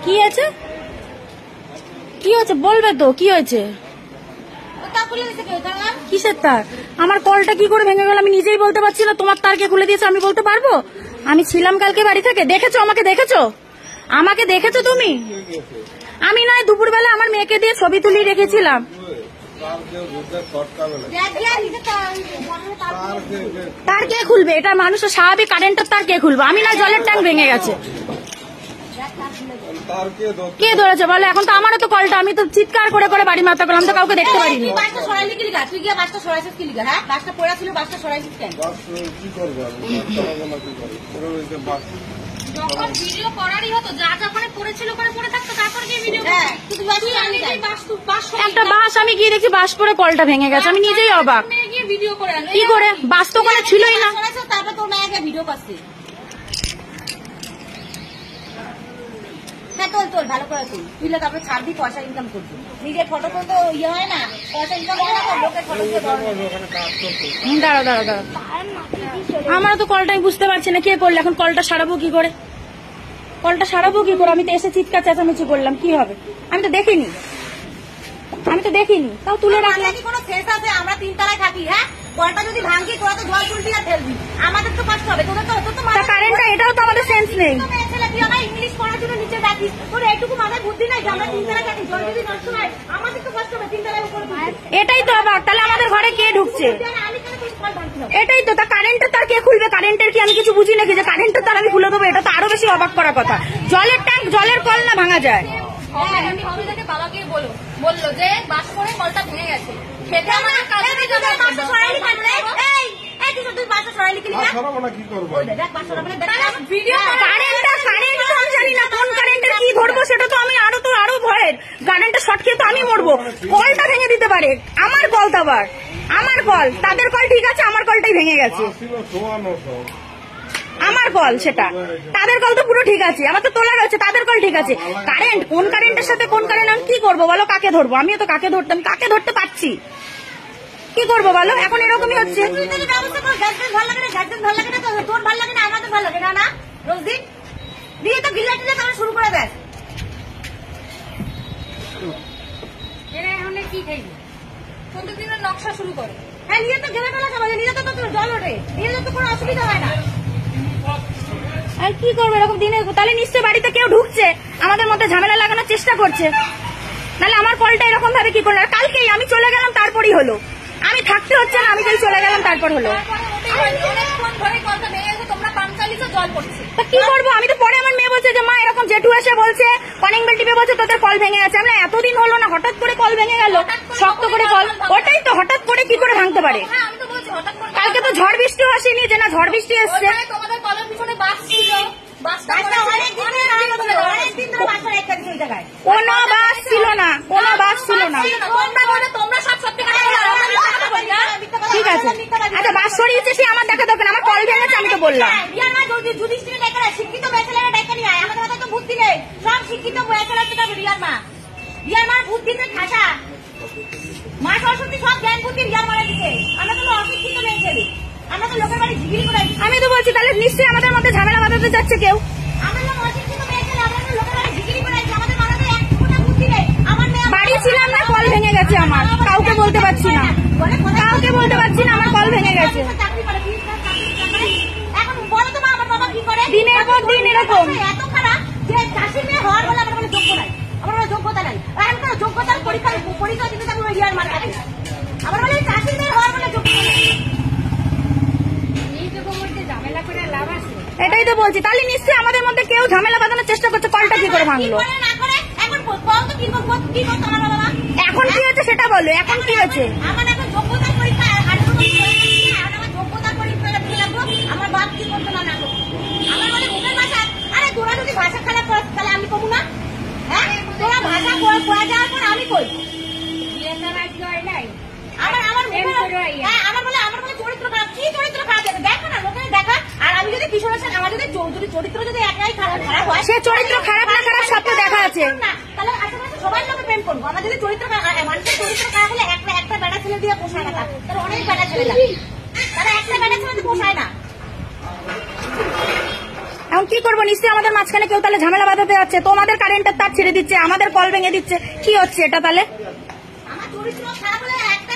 কি হয়েছে? কি হয়েছে বলবে তো, কি হয়েছে? কিসের তার? আমার কলটা কি করে ভেঙে গেল আমি নিজেই বলতে পারছি না। তোমার তার কে খুলে দিয়েছে আমি বলতে পারবো? আমি ছিলাম কালকে বাড়ি থেকে। দেখেছো আমাকে? দেখেছো আমাকে? দেখেছো তুমি? আমি নয় দুপুরবেলা আমার মেয়েকে দিয়ে ছবি তুলি রেখেছিলাম। তার কে খুলবে? এটা মানুষের স্বাভাবিক কারেন্টের তার কে খুলবে? আমি না জলের ট্যাঙ্ক ভেঙে গেছে। কে ধরেছে বলো? এখন তো আমারও তো কলটা, আমি তো চিৎকার করে করে বাড়ি মাথা করলাম, তো কাউকে দেখতে পারিনি। একটা বাস আমি গিয়ে দেখি বাস পরে কলটা ভেঙে গেছে, আমি নিজেই অবাক। কি করে? বাস তো ওখানে ছিলই না। তারপর তোর মেয়েকে ভিডিও করছে। হ্যাঁ তোল ভালো করে তুল, তুইলে তারপরে ছাড় দিয়ে পয়সা ইনকাম করবি। নিজের ফটো তো ইয়ে হয় না, পয়সা ইনকাম হয় না, লোকের ফটো দিয়ে দাঁড়া। আমার তো কলটা আমি বুঝতে পারছি না কে করলে। এখন কলটা সারাবো কি করে? আমি তো এসে চিৎকার চেঁচামেচি করলাম, কি হবে? আমি তো দেখিনি, তাও তুলে রাখলাম। কোনো শেষ আছে? আমরা 3 তলায় থাকি। হ্যাঁ, কলটা যদি ভাঙি তোরা তো জল তুলবি আর ফেলবি, আমাদের তো কষ্ট হবে। তোদের তো কারেন্টটা, এটাও তো আমাদের সেন্স নেই। ইংলিশ পড়ার জন্য নিচে ডাকিস, তোর এইটুকু মাথায় বুদ্ধি নাই যে আমরা 3 তলায় থাকি, জল যদি নষ্ট হয় আমাদের তো কষ্ট হবে। 3 তলায় উপরে এটাই তো অবাক। তাহলে আমাদের ঘরে কে ঢুকছে? এটাই তো। তা কারেন্টের তার কে খুলবে? কারেন্টের কি আমি কিছু বুঝি নাকি যে কারেন্টের তার আমি খুলে দেবো? এটা তো আরো বেশি অবাক করার কথা। জলের ট্যাঙ্ক, জলের কল না ভাঙা যায়? বাবাকে বললো যে বাস করে কলটা ভেঙে গেছে, সেটা আমাদের কি ধরবো সেটা তো আমি আরো ভয়ের। কারেন্টের শর্ট খেয়ে তো আমি মরবো। কলটা ভেঙে দিতে পারে, আমার কল তো আবার আমার কল। তাদের কল ঠিক আছে, আমার কলটাই ভেঙে গেছে। আমার কল সেটা, তাদের কল তো পুরো ঠিক আছে, আমার তো তোলা রয়েছে, তাদের কল ঠিক আছে। কারেন্ট কোন কারেন্টের সাথে কোন কারেন্ট আমি কি করবো বলো? কাকে ধরবো? আমিও তো কাকে ধরতাম, কাকে ধরতে পারছি, কি করবো বলো? এখন এরকমই হচ্ছে। তোর ভালো লাগে না, আমাদের ভালো লাগে না রোজদিন দিয়ে তো গিলা টিলা তারা শুরু করে দেয়। এরা এখন কি খাইবে? প্রত্যেকদিনের নকশা শুরু করে। হ্যাঁ, নিয়ে তো গেলে টেলা খাবে, নিয়ে তো জল ওঠে, নিয়ে তো কোনো অসুবিধা হয় না। আর কি করবো এরকম দিনে? তাহলে নিশ্চয় বাড়িতে কেউ ঢুকছে, আমাদের মধ্যে ঝামেলা লাগানোর চেষ্টা করছে। নাহলে আমার কলটা এরকম ভাবে কি করলো? কালকেই আমি চলে গেলাম, তারপরই হলো। আমি থাকতে হচ্ছে না, আমি যেই চলে গেলাম তারপর হলো। কি করবো? আমি তো পরে আমার মেয়ে বলছে যে মা এরকম জেঠু এসে বলছে, কলিং বেল টিপে বলছে তোদের কল ভেঙে গেছে। আমরা এতদিন হলো না, হঠাৎ করে কল ভেঙে গেল, শক্ত করে কল। ওটাই তো, হঠাৎ করে কি করে ভাঙতে পারে? কালকে তো ঝড় বৃষ্টি আসেনি যে না ঝড় বৃষ্টি এসছে। তোমাদের কলের পিছনে বাস ছিল, কোনো বাস ছিল না, কোনো বাস ছিল না। ঠিক আছে, আচ্ছা বাস সরিয়েছে সে আমার দেখা দরকার, আমার কল ভেঙেছে আমি তো বললাম। শিক্ষিত বেচারা ডেকে নিয়ে আয়, আমাদের মাথায় তো বুদ্ধি নেই। সব শিক্ষিত বেচারা রিয়ার মা বুদ্ধিতে খাসা, মা সরস্বতী সব জ্ঞান বুদ্ধি রিয়ার মারা দিচ্ছে। আমরা তো অশিক্ষিত নেই ছেলে, আমরা তো লোকের বাড়ি ঝিগিরি করে। আমি তো বলছি তাহলে নিশ্চয়ই আমাদের মধ্যে ঝামেলা বাঁধাতে যাচ্ছে কেউ। বাড়ি ছিলাম না, কল ভেঙে গেছে আমার, কাউকে বলতে পারছি না, আমার কল ভেঙে গেছে। দিনের পর দিন এরকম। এত খারাপ যে চাষি মেয়ে হওয়ার বলে আমার কোনো যোগ্য নাই, আমার কোনো যোগ্যতা নাই। আর আমি কোনো যোগ্যতার পরীক্ষা দিতে থাকবো ইয়ার মার কাছে। আমার বলে চাষি মেয়ে হওয়ার বলে যোগ্যতা নাই। ঝামেলা করে লাভ আছে? এটাই তো বলছি, তাহলে নিশ্চয়ই আমাদের মধ্যে কেউ ঝামেলা বাঁধানোর চেষ্টা করছে। কলটা কি করে ভাঙলো? এখন কি হচ্ছে সেটা বলো, এখন কি হচ্ছে? আমার এখন যোগ্যতার পরীক্ষা, আমার যোগ্যতার পরীক্ষা লাগবো। আমার বাপ কি করতো না করতো, আমার মানে মুখের ভাষা। আরে তোরা যদি ভাষা খারাপ কর তাহলে আমি কবো না? হ্যাঁ, তোরা ভাষা করা যাওয়ার পর আমি কই আমার বলে চরিত্র খারাপ। কি চরিত্র খারাপ? দেখো না লোকের দেখা। আর আমি যদি কিশোরের সাথে আমার যদি চরিত্র যদি একাই খারাপ হয়, সে চরিত্র খারাপ না খারাপ সব তো দেখা আছে। তাহলে আশেপাশে সবাই লোকে প্রেম করবো। আমার যদি চরিত্র মানুষের চরিত্র খারাপ হলে একটা বেড়া ছেলে দিয়ে পোষায় না, তাহলে অনেক বেড়া ছেলে লাগে, তারা একটা বেড়া ছেলে পোষায় না। এখন কি করবো? নিশ্চয়ই আমাদের মাঝখানে কেউ তাহলে ঝামেলা বাঁধাতে যাচ্ছে, তোমাদের কারেন্টের তার ছেড়ে দিচ্ছে, আমাদের কল ভেঙে দিচ্ছে, কি হচ্ছে এটা তাহলে? আমার চরিত্র খারাপ হলে একটা